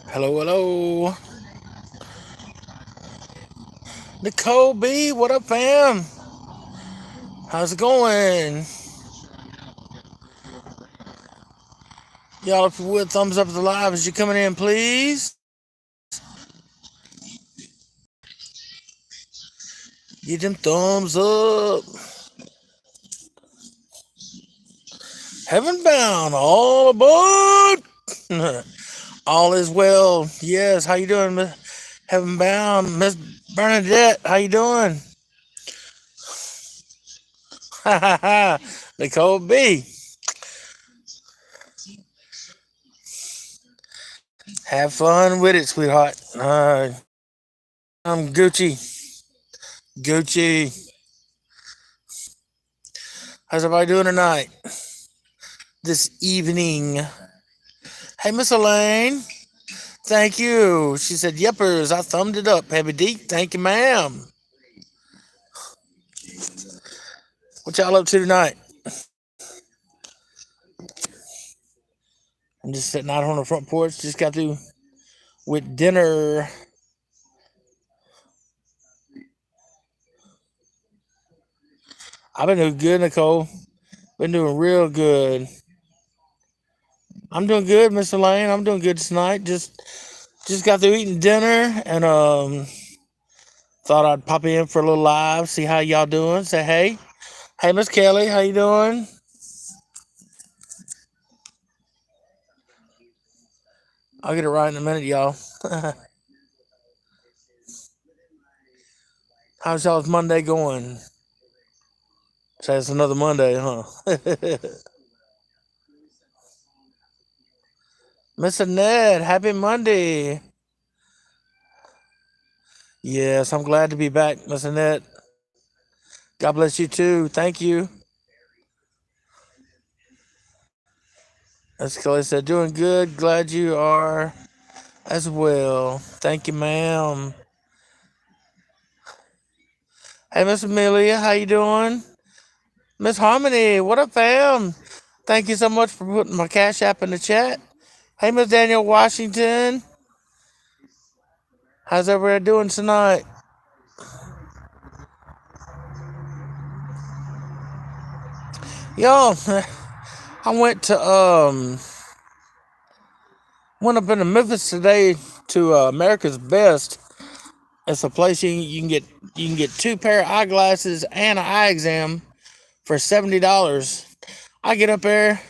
Hello, hello. Nicole B, what up, fam? How's it going? Y'all, if you would, thumbs up to the live as you're coming in, please. Get them thumbs up. Heaven bound, all aboard. All is well. Yes, how you doing, Heaven bound, Miss Bernadette? How you doing? Ha ha ha. Nicole B. Have fun with it, sweetheart. I'm Gucci. Gucci. How's everybody doing tonight? This evening. Hey, Miss Elaine. Thank you. She said, Yeppers, I thumbed it up. Heavy D. Thank you, ma'am. What y'all up to tonight? I'm just sitting out on the front porch. Just got through with dinner. I've been doing good, Nicole. Been doing real good. I'm doing good, Mr. Lane. I'm doing good tonight. Just got through eating dinner and thought I'd pop in for a little live, see how y'all doing. Say hey. Hey, Miss Kelly, how you doing? I'll get it right in a minute, y'all. How's y'all's Monday going? So it's another Monday, huh? Miss Annette, happy Monday. Yes, I'm glad to be back, Miss Annette. God bless you too. Thank you. As Kelly said, doing good. Glad you are as well. Thank you, ma'am. Hey, Miss Amelia, how you doing? Miss Harmony, what up, fam? Thank you so much for putting my Cash App in the chat. Hey, Miss Daniel Washington, how's everybody doing tonight? Yo, I went up into Memphis today to America's Best. It's a place you can get two pair of eyeglasses and an eye exam for $70. I get up there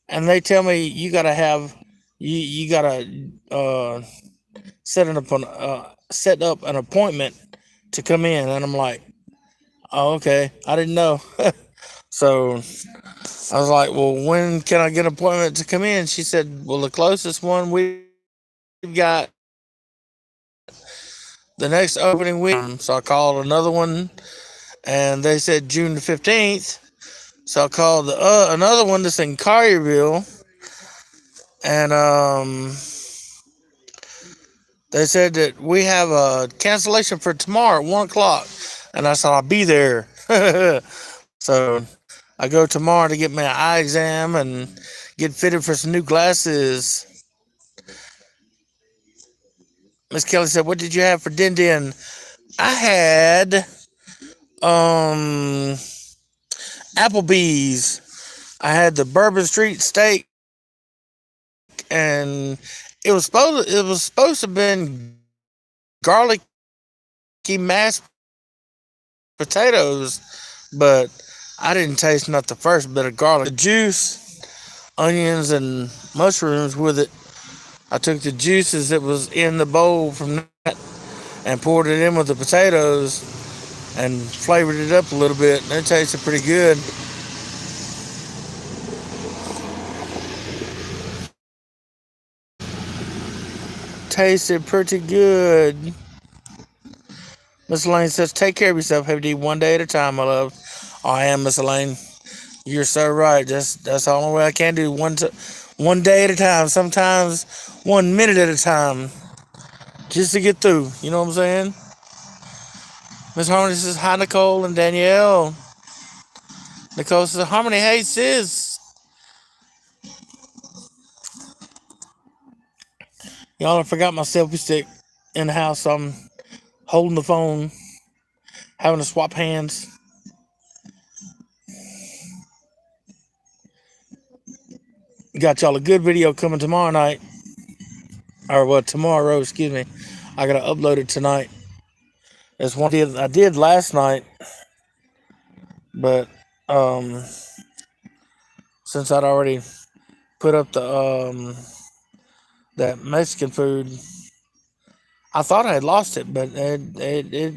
and they tell me you gotta set up an appointment to come in, and I'm like, oh, okay, I didn't know. So I was like, well, when can I get an appointment to come in? She said, well, the closest one we've got the next opening week. So I called another one, and they said June the 15th. So I called another one that's in Collierville, and they said that we have a cancellation for tomorrow at 1 o'clock, and I said I'll be there. So I go tomorrow to get my eye exam and get fitted for some new glasses. Miss Kelly said, "What did you have for din din?" I had Applebee's. I had the Bourbon Street steak, and it was supposed to have been garlicky mashed potatoes, but I didn't taste not the first bit of garlic. The juice, onions, and mushrooms with it. I took the juices that was in the bowl from that and poured it in with the potatoes and flavored it up a little bit, and it tasted pretty good. Tasted pretty good. Miss Elaine says, take care of yourself, Heavy D, one day at a time, my love. Oh, I am, Miss Elaine. You're so right. That's the only way I can do. One day at a time. Sometimes 1 minute at a time. just to get through. You know what I'm saying? Miss Harmony says hi, Nicole and Danielle. Nicole says Harmony, hey sis. Y'all, I forgot my selfie stick in the house, so I'm holding the phone, having to swap hands. Got y'all a good video coming tomorrow night, or well, tomorrow. Excuse me. I gotta upload it tonight. That's one I did last night, but um, since I'd already put up the that Mexican food, I thought I had lost it, but it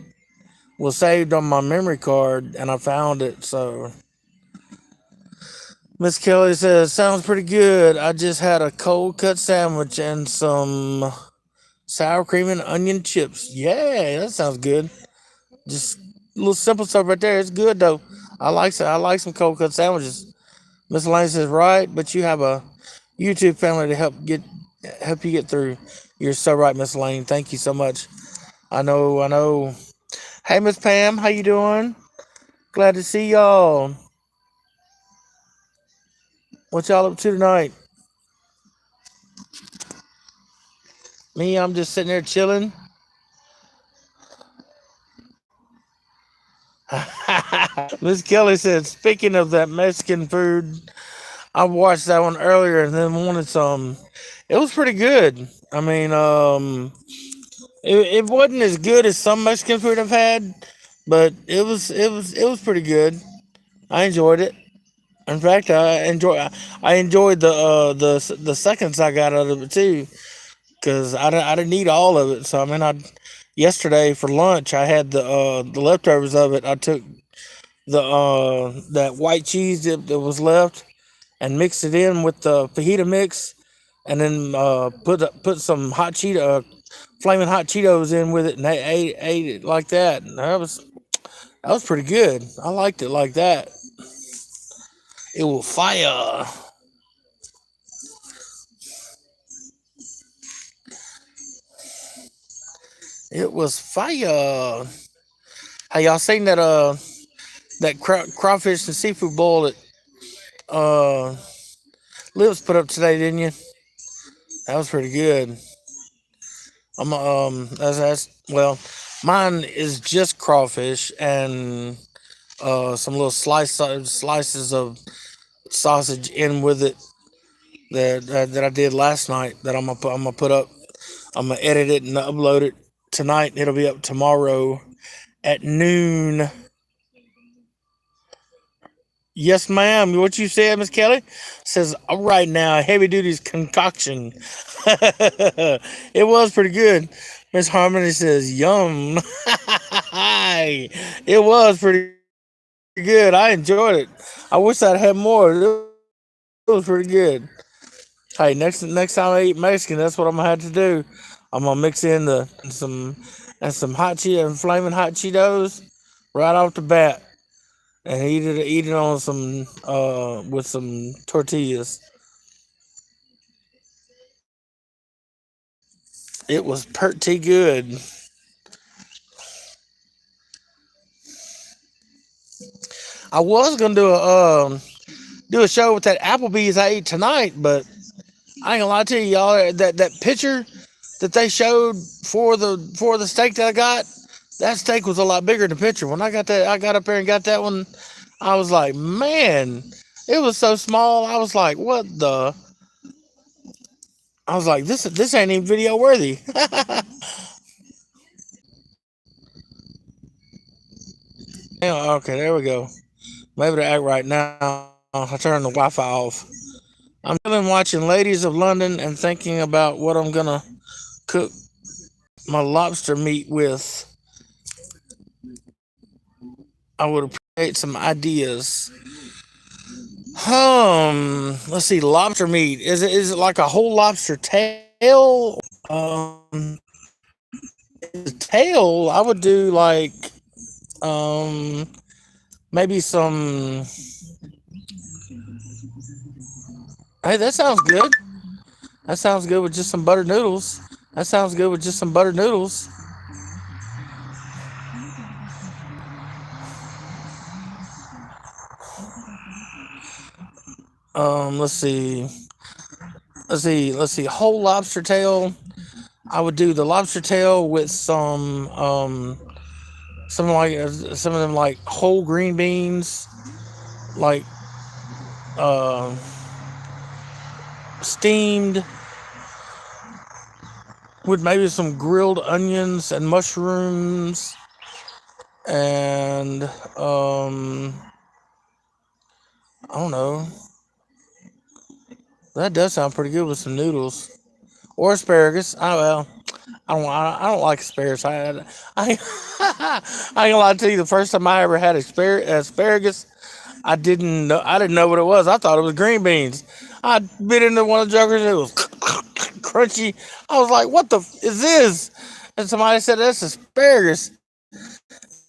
was saved on my memory card, and I found it. So Miss Kelly says, sounds pretty good. I just had a cold cut sandwich and some sour cream and onion chips. Yeah, that sounds good. Just a little simple stuff right there. It's good though. I like some cold cut sandwiches. Miss Lane says, right, but you have a YouTube family to help you get through. You're so right, Miss Lane. Thank you so much. I know. Hey Miss Pam, how you doing? Glad to see y'all. What y'all up to tonight? Me, I'm just sitting there chilling. Miss Kelly said, speaking of that Mexican food, I watched that one earlier and then wanted some. It was pretty good. I mean, it wasn't as good as some Mexican food I've had, but it was pretty good. I enjoyed it. In fact, I enjoyed the seconds I got out of it too, because I didn't eat all of it. So I mean, I yesterday for lunch I had the leftovers of it. I took the that white cheese that was left and mixed it in with the fajita mix, and then put some flaming hot Cheetos in with it, and they ate it like that. And that was pretty good. I liked it like that. It was fire. It was fire. Hey, y'all seen that crawfish and seafood boil that uh Lips put up today, didn't you? That was pretty good. That's well, mine is just crawfish and some little slices of sausage in with it that I did last night. That I'm gonna put up. I'm gonna edit it and upload it tonight. It'll be up tomorrow at noon. Yes, ma'am. What you said, Miss Kelly? Says, all right now, heavy duty's concoction. It was pretty good. Miss Harmony says, yum. It was pretty good. I enjoyed it. I wish I'd had more. It was pretty good. Hey, next time I eat Mexican, that's what I'm gonna have to do. I'm gonna mix in the and some hot Cheeto and flaming hot Cheetos right off the bat, and eat it on some with some tortillas. It was pretty good. I was gonna do a show with that Applebee's I ate tonight, but I ain't gonna lie to you, y'all. That picture that they showed for the steak that I got, that steak was a lot bigger than the picture. When I got up there and got that one, I was like, man, it was so small. I was like, what the? I was like, this ain't even video worthy. Yeah, okay, there we go. Maybe to act right now. I turned the Wi-Fi off. I'm chilling watching Ladies of London and thinking about what I'm gonna cook my lobster meat with. I would appreciate some ideas. Let's see, lobster meat. Is it like a whole lobster tail? The tail, I would do like um maybe some. Hey, that sounds good. That sounds good with just some butter noodles. That sounds good with just some buttered noodles. Let's see. Let's see. Whole lobster tail. I would do the lobster tail with some like some of them like whole green beans, like uh, steamed with maybe some grilled onions and mushrooms, and I don't know. That does sound pretty good with some noodles or asparagus. Oh well, I don't like asparagus. I I ain't gonna lie to you. The first time I ever had asparagus, I didn't know what it was. I thought it was green beans. I bit into one of the juggers. It was crunchy. I was like, "What the is this?" And somebody said that's asparagus,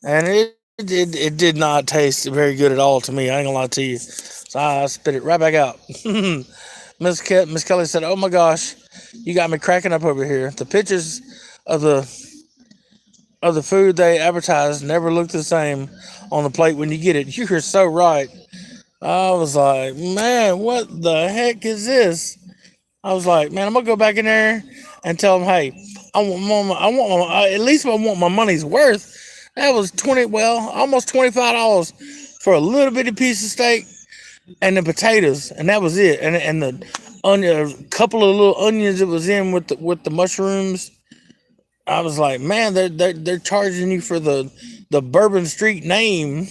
and it did not taste very good at all to me. I ain't gonna lie to you. So I spit it right back out. Miss Kelly said, "Oh my gosh, you got me cracking up over here. The pictures of the food they advertise never look the same on the plate when you get it." You're so right. I was like, man, what the heck is this? I was like, man, I'm gonna go back in there and tell them, hey, at least I want my money's worth. That was almost $25 for a little bitty piece of steak and the potatoes, and that was it. And the onion, a couple of little onions it was in with the mushrooms. I was like, man, they're charging you for the Bourbon Street name,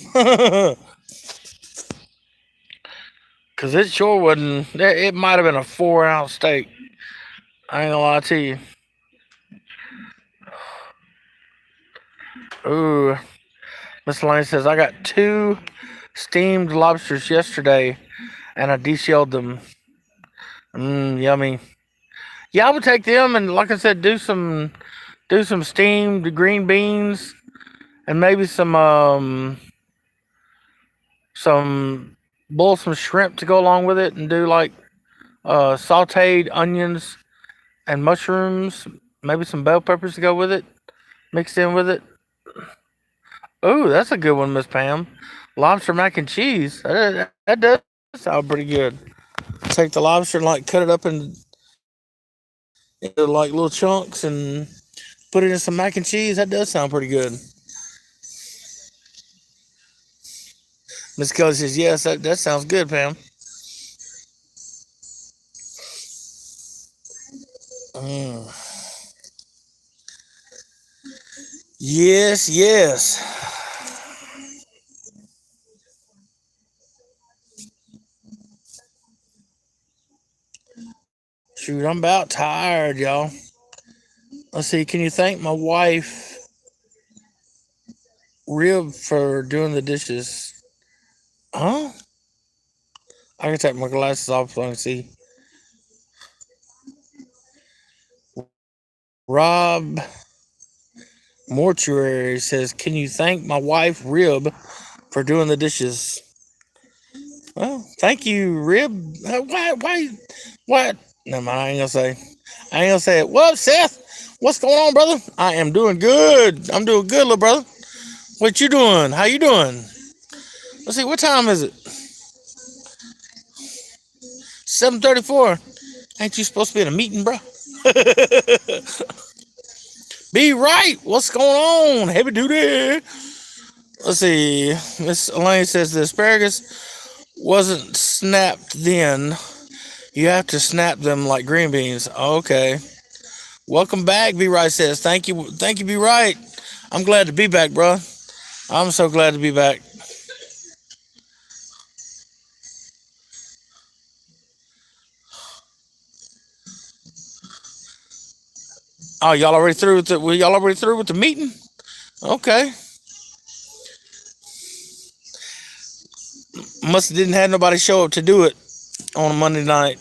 because it sure wasn't. It might have been a 4 ounce steak. I ain't gonna lie to you. Ooh, Miss Lane says I got two steamed lobsters yesterday, and I deshelled them. Yummy. Yeah, I would take them and, like I said, do some steamed green beans and maybe some boil some shrimp to go along with it, and do like sautéed onions and mushrooms, maybe some bell peppers to go with it, mixed in with it. Oh, that's a good one, Miss Pam. Lobster mac and cheese. That does sound pretty good. Take the lobster and like cut it up into like little chunks and put it in some mac and cheese. That does sound pretty good. Miss Kelly says yes. That sounds good, Pam. Mm. Yes, yes. Shoot, I'm about tired, y'all. Let's see. Can you thank my wife, Rib, for doing the dishes? Huh? I can take my glasses off so I can see. Rob Mortuary says, "Can you thank my wife, Rib, for doing the dishes?" Well, thank you, Rib. What? No, mind, I ain't gonna say. I ain't gonna say it. What, Seth? What's going on, brother? I am doing good. I'm doing good, little brother. What you doing? How you doing? Let's see. What time is it? 7:34. Ain't you supposed to be in a meeting, bro? Be right. What's going on? Heavy duty. Let's see. Miss Elaine says the asparagus wasn't snapped then. You have to snap them like green beans. Okay. Welcome back, Be Right says. Thank you, Be Right. I'm glad to be back, bro. I'm so glad to be back. Oh, y'all already through with the meeting? Okay. Must have didn't have nobody show up to do it on a Monday night.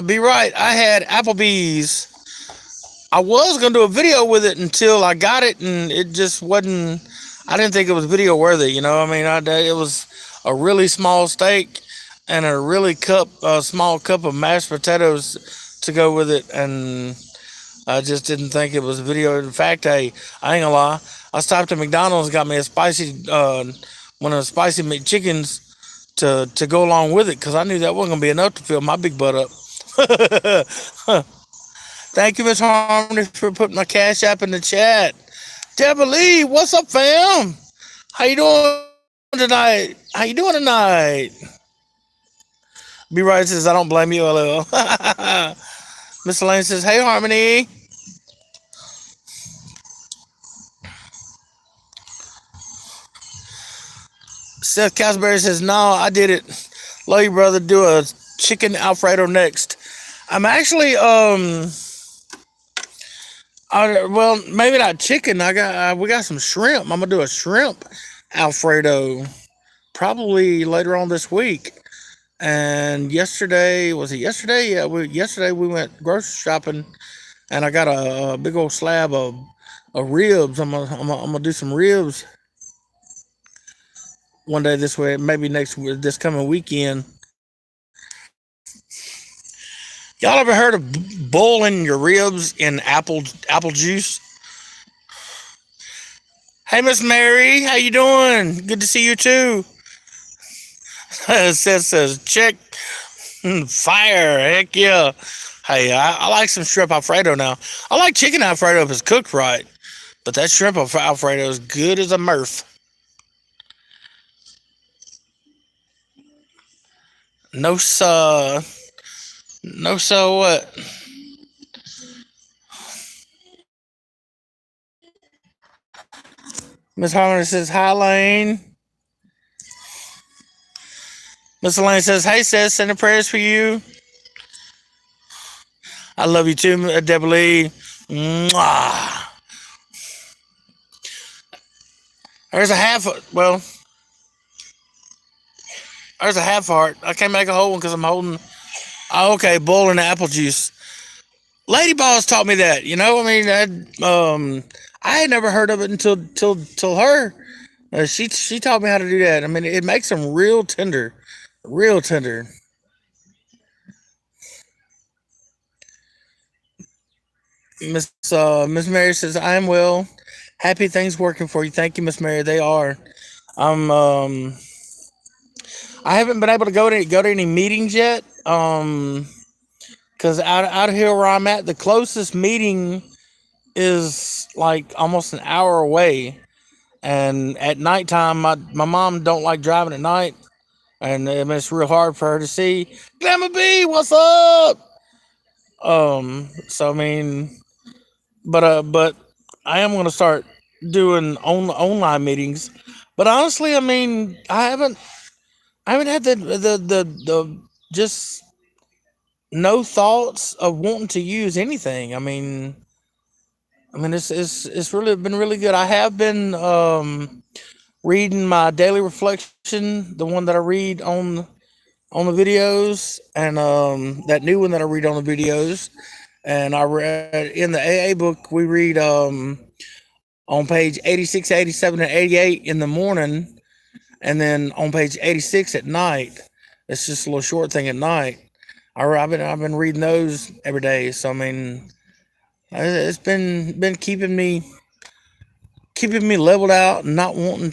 Be right. I had Applebee's. I was gonna do a video with it until I got it, and it just wasn't. I didn't think it was video worthy. You know, I mean, it was a really small steak. and a small cup of mashed potatoes to go with it. And I just didn't think it was a video. In fact, I ain't gonna lie. I stopped at McDonald's, got me a one of the spicy McChickens to go along with it because I knew that wasn't gonna be enough to fill my big butt up. Thank you, Miss Harmony, for putting my cash app in the chat. Deborah Lee, what's up, fam? How you doing tonight? How you doing tonight? B Right says, I don't blame you, LL. Miss Elaine says, hey, Harmony. Seth Casberry says, no, I did it. Love you, brother. Do a chicken Alfredo next. I'm actually, well, maybe not chicken. We got some shrimp. I'm gonna do a shrimp Alfredo probably later on this week. And yesterday, was it yesterday? Yeah, yesterday we went grocery shopping, and I got a big old slab of ribs. I'm gonna do some ribs one day this way, maybe this coming weekend. Y'all ever heard of boiling your ribs in apple juice? Hey, Miss Mary, how you doing? Good to see you too. says check fire. Heck yeah. Hey, I like some shrimp Alfredo now. I like chicken Alfredo if it's cooked right, but that shrimp Alfredo is good as a Murph. No, sir. No, so what? Miss Harmony says, hi, Lane. Miss Elaine says, hey, sis, sending prayers for you. I love you too, Deborah Lee. Mwah. There's a half, well, there's a half heart. I can't make a whole one because I'm holding, oh, okay, boiling apple juice. Lady Boss taught me that, I mean, I had never heard of it until her. She taught me how to do that. I mean, it makes them real tender, real tender. Miss Mary says, I am well. Happy things working for you. Thank you, Miss Mary. They are. I'm I haven't been able to go to any meetings yet. Because out of here where I'm at, the closest meeting is like almost an hour away. And at nighttime, my mom don't like driving at night, and I mean, it's real hard for her to see. Glamour B, what's up? So I mean, but I am gonna start doing online meetings. But honestly, I mean, I haven't had the just no thoughts of wanting to use anything. I mean, it's really been really good. I have been reading my daily reflection, the one that I read on the videos, and that new one that I read on the videos. And I read in the AA book we read on page 86, 87, and 88 in the morning, and then on page 86 at night. It's just a little short thing at night. I've been reading those every day. So I mean, it's been keeping me leveled out, and not wanting.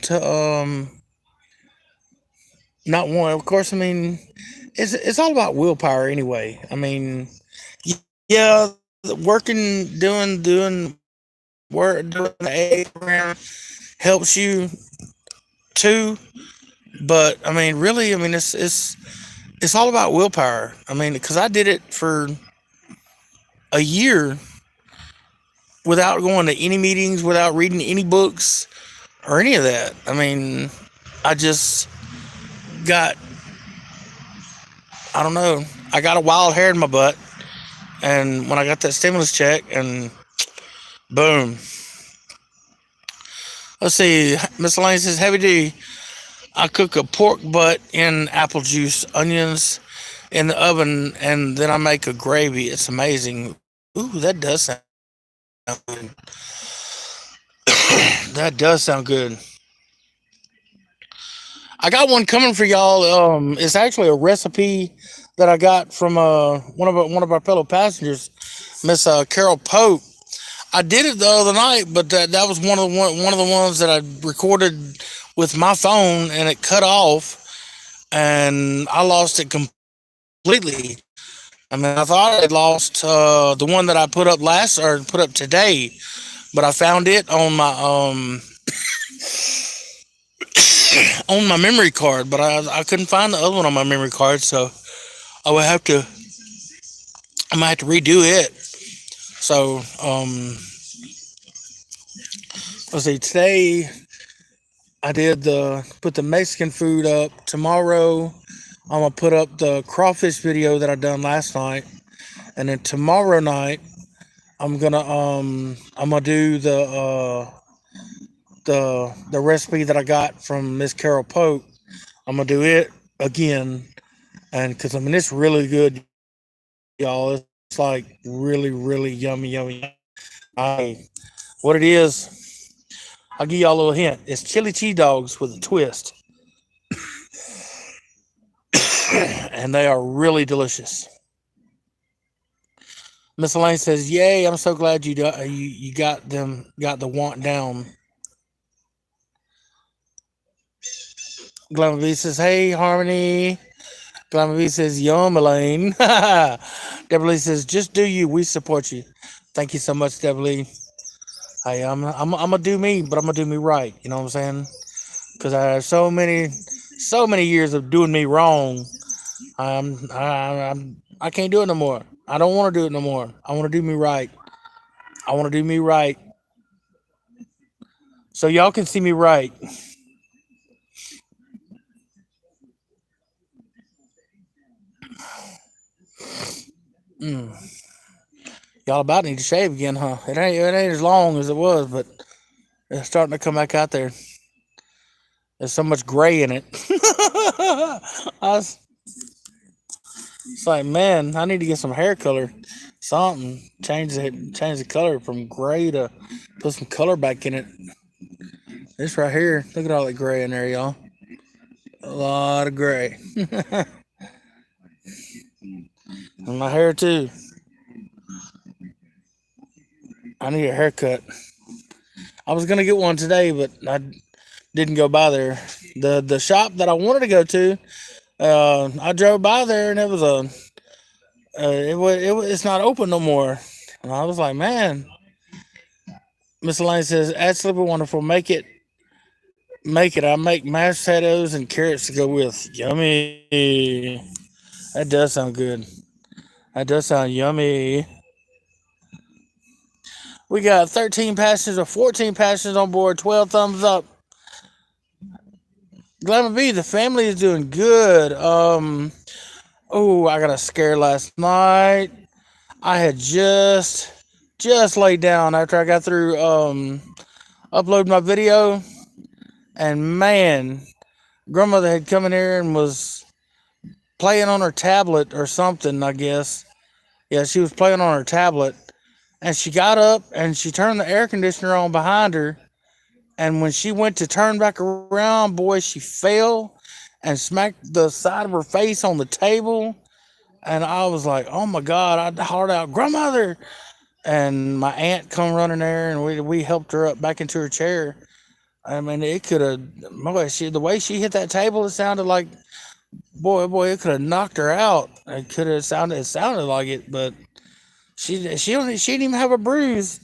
Of course, I mean, it's all about willpower anyway. I mean, yeah, working, doing the A program helps you too. But I mean, really, I mean, it's all about willpower. I mean, because I did it for a year without going to any meetings, without reading any books or any of that. I mean, I just got, I don't know, I got a wild hair in my butt. And when I got that stimulus check, and boom. Let's see, Miss Elaine says, Heavy D, I cook a pork butt in apple juice, onions in the oven, and then I make a gravy. It's amazing. Ooh, that does sound good. That does sound good. I got one coming for y'all. It's actually a recipe that I got from one of our fellow passengers, Miss Carol Pope. I did it the other night, but that was one of the ones that I recorded with my phone, and it cut off, and I lost it completely. I mean, I thought I had lost the one that I put up put up today, but I found it on my memory card, but I couldn't find the other one on my memory card, so I would have to I might have to redo it. So let's see. Today I did the put the Mexican food up. Tomorrow I'm gonna put up the crawfish video that I done last night, and then tomorrow night I'm gonna do the recipe that I got from Miss Carol Pope. I'm gonna do it again, and because I mean it's really good, y'all. It's like really yummy, yummy. I what it is, I'll give y'all a little hint. It's chili cheese dogs with a twist, and they are really delicious. Miss Elaine says, "Yay! I'm so glad you got the want down." Glamour B says, "Hey Harmony." Glamour B says, "Yum, Elaine." Deborah Lee says, "Just do you. We support you." Thank you so much, Deborah Lee. Hey, I'm gonna do me, but I'm gonna do me right. You know what I'm saying? Because I have so many years of doing me wrong. I can't do it no more. I don't want to do it no more. I want to do me right. I want to do me right, so y'all can see me right. Mm. Y'all about need to shave again, huh? It ain't as long as it was, but it's starting to come back out there. There's so much gray in it. I was, it's like, man, I need to get some hair color, something. Change the color from gray to put some color back in it. This right here, look at all that gray in there, y'all. A lot of gray. And my hair too. I need a haircut. I was gonna get one today, but I didn't go by there. The shop that I wanted to go to, I drove by there and it was it's not open no more. And I was like, man. Miss Elaine says, "Absolutely wonderful. Make it. I make mashed potatoes and carrots to go with. Yummy. That does sound good. That does sound yummy." We got 13 passengers or 14 passengers on board. 12 thumbs up. Glamour B, the family is doing good. Oh, I got a scare last night. I had just laid down after I got through uploading my video, and man, grandmother had come in here and was playing on her tablet or something. I guess, yeah, she was playing on her tablet, and she got up and she turned the air conditioner on behind her. And when she went to turn back around, boy, she fell and smacked the side of her face on the table. And I was like, "Oh my God!" I hollered out, "Grandmother!" And my aunt come running there, and we helped her up back into her chair. I mean, it could have, boy, the way she hit that table, it sounded like, boy, it could have knocked her out. It sounded like it, but she didn't even have a bruise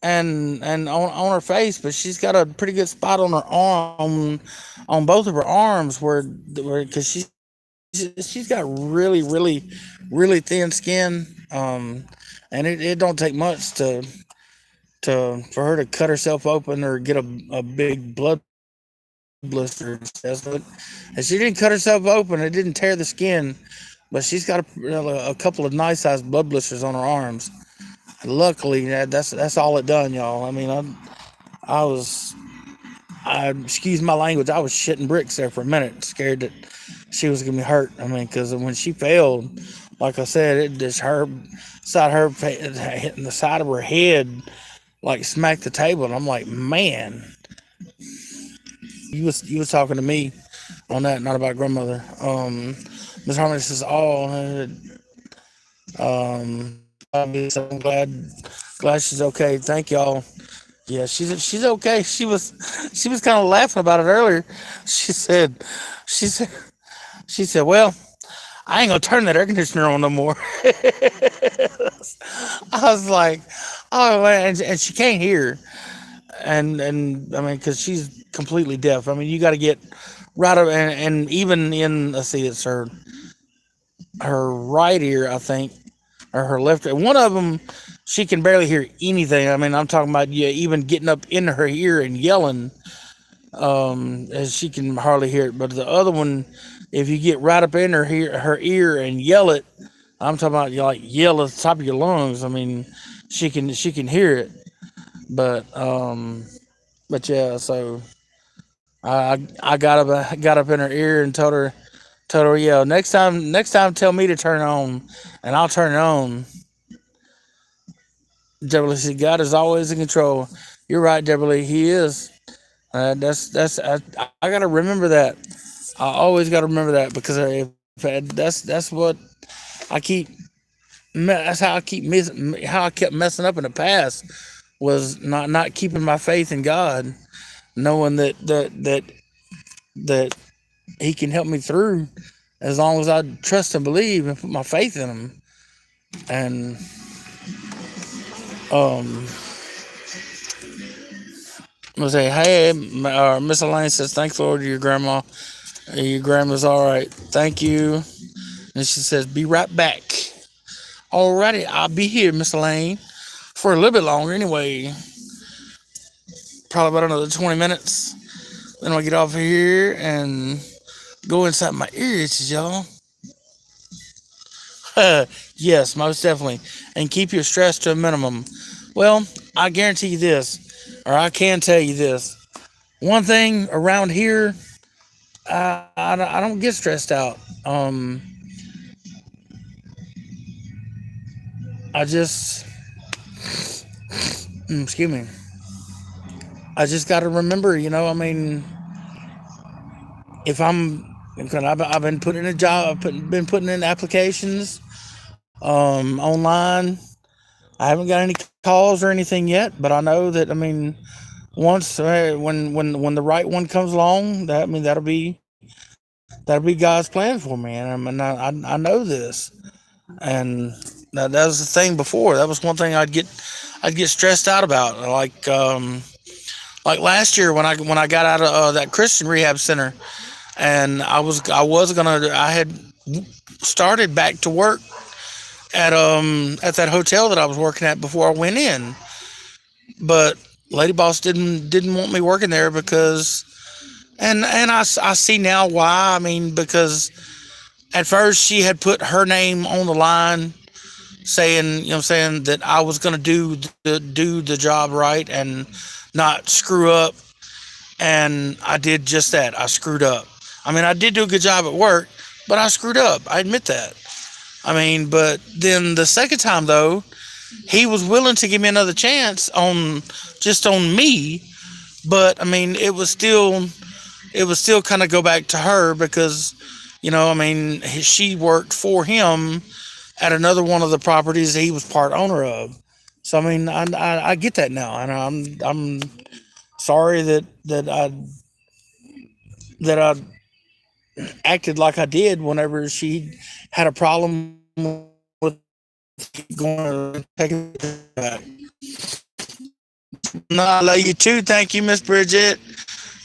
and on her face, but she's got a pretty good spot on her arm, on both of her arms, where because she's got really thin skin, and it don't take much to for her to cut herself open or get a big blood blister in her chest. But and she didn't cut herself open; it didn't tear the skin, but she's got a couple of nice sized blood blisters on her arms. Luckily, that's all it done, y'all. I mean, I was I excuse my language. I was shitting bricks there for a minute, scared that she was gonna be hurt. I mean, because when she fell, like I said, it just hitting the side of her head, like smacked the table. And I'm like, man, you was talking to me. on that, not about grandmother. Miss Harmony says, "Oh, so I'm glad she's okay. Thank y'all. Yeah, she's okay. She was kind of laughing about it earlier. She said, she said, she said, well, I ain't gonna turn that air conditioner on no more." I was like, oh man, and she can't hear, and I mean, because she's completely deaf. I mean, you got to get right up, and even in, let's see, it's her right ear, I think, or her left ear. One of them, she can barely hear anything. I mean, I'm talking about, yeah, even getting up in her ear and yelling, as she can hardly hear it. But the other one, if you get right up in her ear and yell it, I'm talking about, you like yell at the top of your lungs. I mean, she can hear it, but yeah. So I got up in her ear and told her, yeah, next time tell me to turn it on, and I'll turn it on. Deborah said, God is always in control. You're right, Deborah. He is. That's I gotta remember that. I always gotta remember that, because that's what I keep. That's how how I kept messing up in the past, was not keeping my faith in God, knowing that He can help me through, as long as I trust and believe and put my faith in Him. And um, I say, hey, Miss Elaine says, thanks Lord, your grandma. Your grandma's all right. Thank you. And she says, be right back. Alrighty, I'll be here, Miss Elaine, for a little bit longer anyway. Probably about another 20 minutes. Then I'll get off of here and go inside my ears, y'all. Yes, most definitely. And keep your stress to a minimum. Well, I guarantee you this, or I can tell you this. One thing around here, I don't get stressed out. I just, excuse me, I just got to remember, I mean, if because I've been putting in a job, been putting in applications, online. I haven't got any calls or anything yet, but I know that, I mean, once when the right one comes along, that, I mean, that'll be God's plan for me, and I know this, and that was the thing before. That was one thing I'd get stressed out about, like last year when I got out of that Christian rehab center, and I had started back to work at that hotel that I was working at before I went in, but Lady Boss didn't want me working there, because, and I see now why. I mean, because at first she had put her name on the line, saying, saying that I was going to do the job right and not screw up, and I did just that. I screwed up. I mean, I did do a good job at work, but I screwed up. I admit that. I mean, but then the second time though, he was willing to give me another chance on me, but I mean, it was still kind of go back to her, because, I mean, she worked for him at another one of the properties that he was part owner of. So I mean, I get that now, and I'm sorry that I acted like I did whenever she had a problem with going to take it back. No, I love you too. Thank you, Miss Bridget.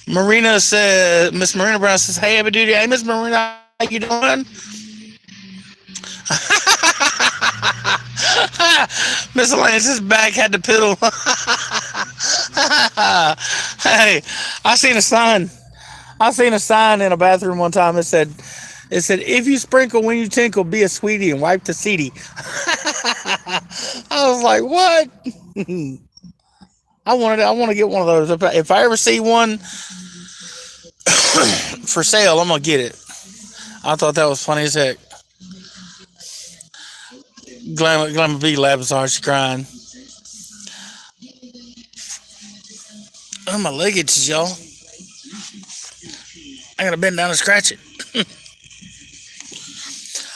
Miss Marina Brown says, hey, Abby Duty. Hey, Miss Marina, how you doing? Miss Lance's back had to piddle. Hey, I seen a sign. I seen a sign in a bathroom one time. It said, if you sprinkle when you tinkle, be a sweetie and wipe the seedy. I was like, what? I want to get one of those. If I ever see one for sale, I'm gonna get it. I thought that was funny as heck. Glamour B laughing so hard she's crying. Oh, my leg itches, y'all. I gotta bend down and scratch it.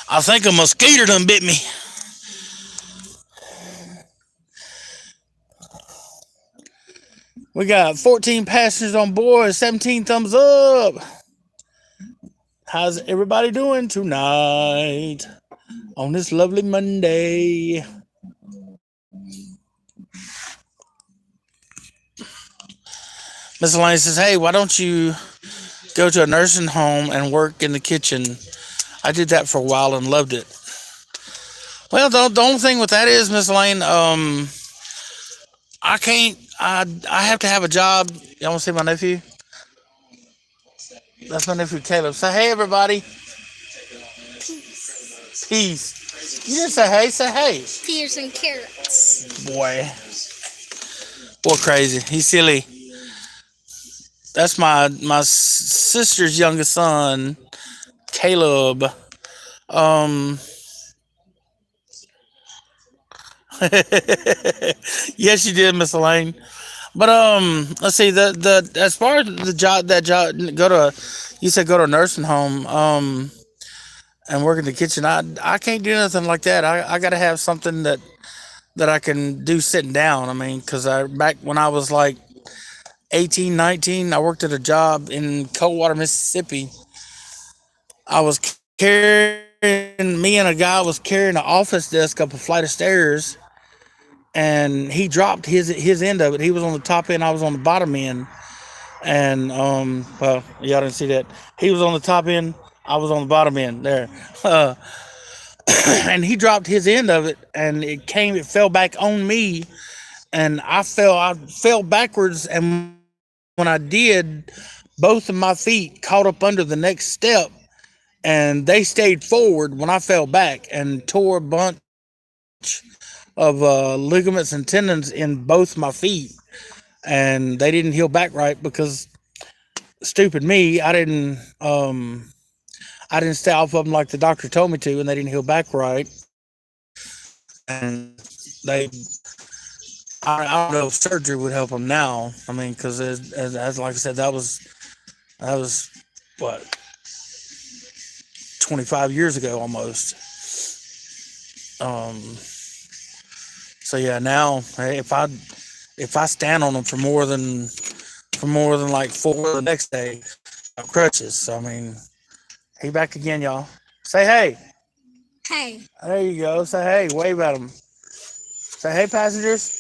I think a mosquito done bit me. We got 14 passengers on board, 17 thumbs up. How's everybody doing tonight on this lovely Monday? Miss Elaine says, hey, why don't you go to a nursing home and work in the kitchen? I did that for a while and loved it. Well, the only thing with that is, Miss Elaine, I can't. I have to have a job. Y'all want to see my nephew? That's my nephew Caleb. Say hey, everybody. Peace. You didn't say hey. Say hey. Pears and carrots. Boy, crazy. He's silly. That's my sister's youngest son, Caleb. Um. Yes, you did, Miss Elaine. But let's see the as far as the job go to, you said go to a nursing home and work in the kitchen. I can't do nothing like that. I got to have something that I can do sitting down. I mean, because back when I was like 18, 19, I worked at a job in Coldwater, Mississippi. I was carrying me and a guy was carrying an office desk up a flight of stairs, and he dropped his end of it. He was on the top end, I was on the bottom end, and well, y'all didn't see that. He was on the top end, I was on the bottom end there, and he dropped his end of it, and it fell back on me, and I fell backwards, and when I did, both of my feet caught up under the next step, and they stayed forward when I fell back and tore a bunch of ligaments and tendons in both my feet, and they didn't heal back right because stupid me, I didn't stay off of them like the doctor told me to, and they didn't heal back right, and they. I don't know if surgery would help them now. I mean, because as like I said, that was what 25 years ago almost. Um, so yeah, now hey, if I stand on them for more than like 4 the next day, I have crutches. So I mean, he back again, y'all. Say hey. Hey. There you go. Say hey. Wave at them. Say hey, passengers.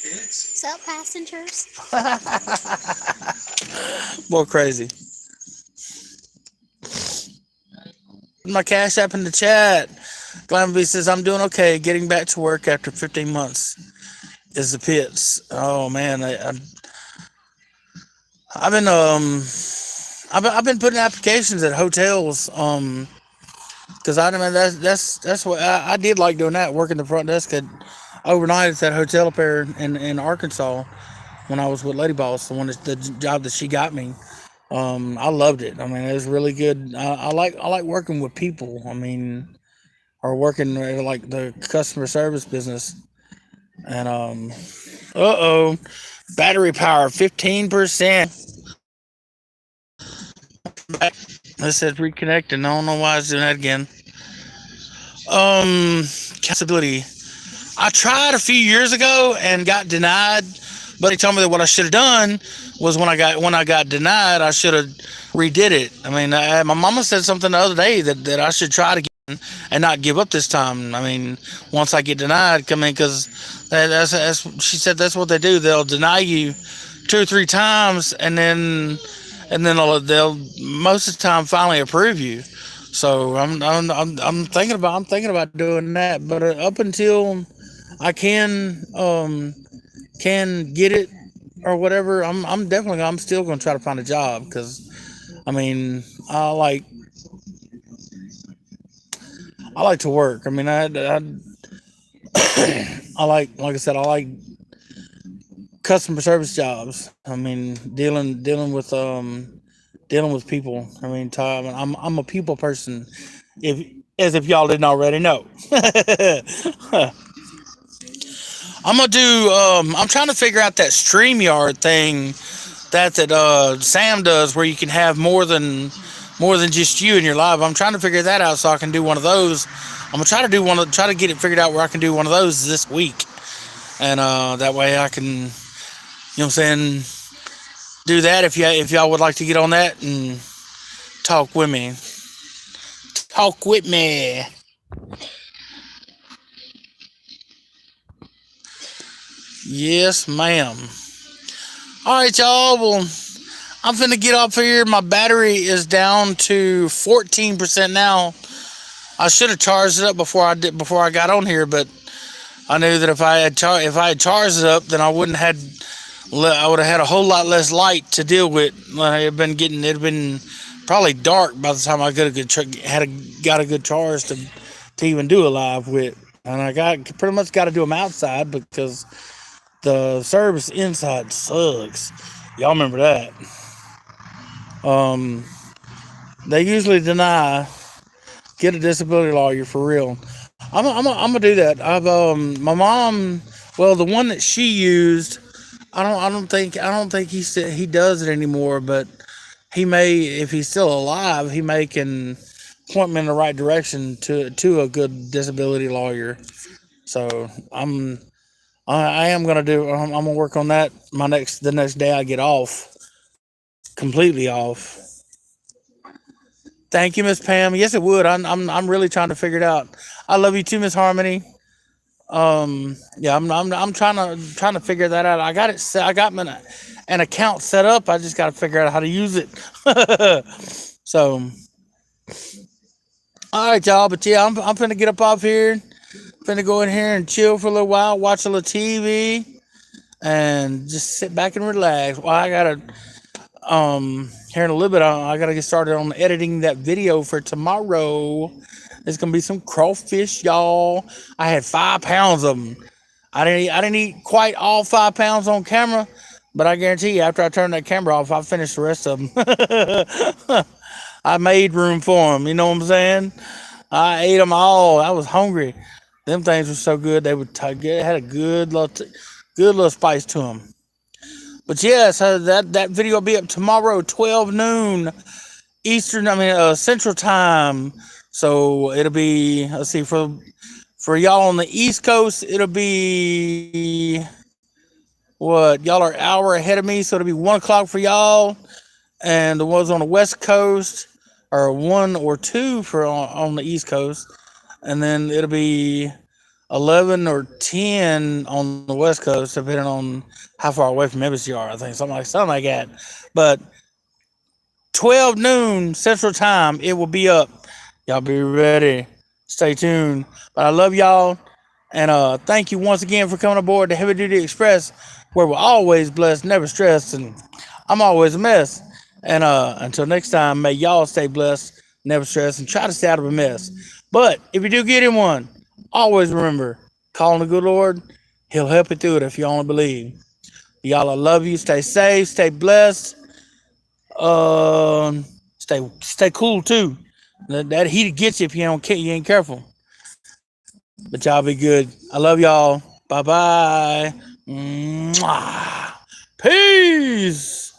What's up, passengers? More crazy. My cash app in the chat. Glamby says, I'm doing okay. Getting back to work after 15 months is the pits. Oh man, I've been putting applications at hotels. Because I mean that's what I did like doing that, working the front desk overnight at that hotel up there in Arkansas when I was with Lady Boss, the job that she got me. I loved it. I mean, it was really good. I like working with people. I mean, or working like the customer service business. And battery power 15%. It said reconnecting. I don't know why it's doing that again. Accessibility. I tried a few years ago and got denied, but they told me that what I should have done was when I got denied, I should have redid it. I mean, my mama said something the other day that I should try it again and not give up this time. I mean, once I get denied, come in, because that's she said that's what they do. They'll deny you 2 or 3 times, and then they'll most of the time finally approve you. So I'm thinking about doing that, but up until I can get it or whatever, I'm still gonna try to find a job, because I mean I like to work. I mean I like I said, I like customer service jobs. I mean dealing with people. I mean, I'm a people person. If y'all didn't already know. I'm gonna do. I'm trying to figure out that StreamYard thing that Sam does, where you can have more than just you in your live. I'm trying to figure that out so I can do one of those. I'm gonna try to get it figured out where I can do one of those this week, and that way I can, what I'm saying, do that if y'all would like to get on that and talk with me. Talk with me. Yes, ma'am. All right, y'all. Well, I'm finna get off here. My battery is down to 14% now. I should have charged it up before I got on here, but I knew that if I had charged it up, then I would have had a whole lot less light to deal with. It'd been probably dark by the time I got a good charge to even do a live with, and I pretty much got to do them outside because the service inside sucks. Y'all remember that? Um, they usually deny get a disability lawyer for real. I'm gonna do that. My mom, well, the one that she used, I don't think he does it anymore, but he may, if he's still alive, he may can point me in the right direction to a good disability lawyer. So I am gonna I'm gonna work on that the next day I get off, completely off. Thank you, Miss Pam. Yes, it would. I'm really trying to figure it out. I love you too, Miss Harmony. Yeah, I'm trying to figure that out. I got it set. I got an account set up. I just got to figure out how to use it. So, all right, y'all. But yeah, I'm finna get up off here. Finna go in here and chill for a little while, watch a little TV, and just sit back and relax. Well, I gotta here in a little bit, I gotta get started on editing that video for tomorrow. There's gonna be some crawfish, y'all. I had 5 pounds of them. I didn't eat quite all 5 pounds on camera, but I guarantee you, after I turn that camera off, I finished the rest of them. I made room for them. You know what I'm saying? I ate them all. I was hungry. Them things were so good. They would had a good little spice to them. But yeah, so that video will be up tomorrow, 12 noon Eastern. Central Time. So it'll be, let's see, for y'all on the East Coast, it'll be what, y'all are an hour ahead of me, so it'll be 1 o'clock for y'all, and the ones on the West Coast are 1 or 2 for on the East Coast, and then it'll be 11 or 10 on the West Coast, depending on how far away from Memphis you are. I think something like that. But 12 noon Central Time, it will be up. Y'all be ready. Stay tuned. But I love y'all, and thank you once again for coming aboard the Heavy Duty Express, where we're always blessed, never stressed, and I'm always a mess. And until next time, may y'all stay blessed, never stressed, and try to stay out of a mess. But if you do get in one, always remember, calling the good Lord, He'll help you through it if you only believe. Y'all, I love you. Stay safe, stay blessed. Stay cool too. That heat gets you if you ain't careful. But y'all be good. I love y'all. Bye bye. Peace.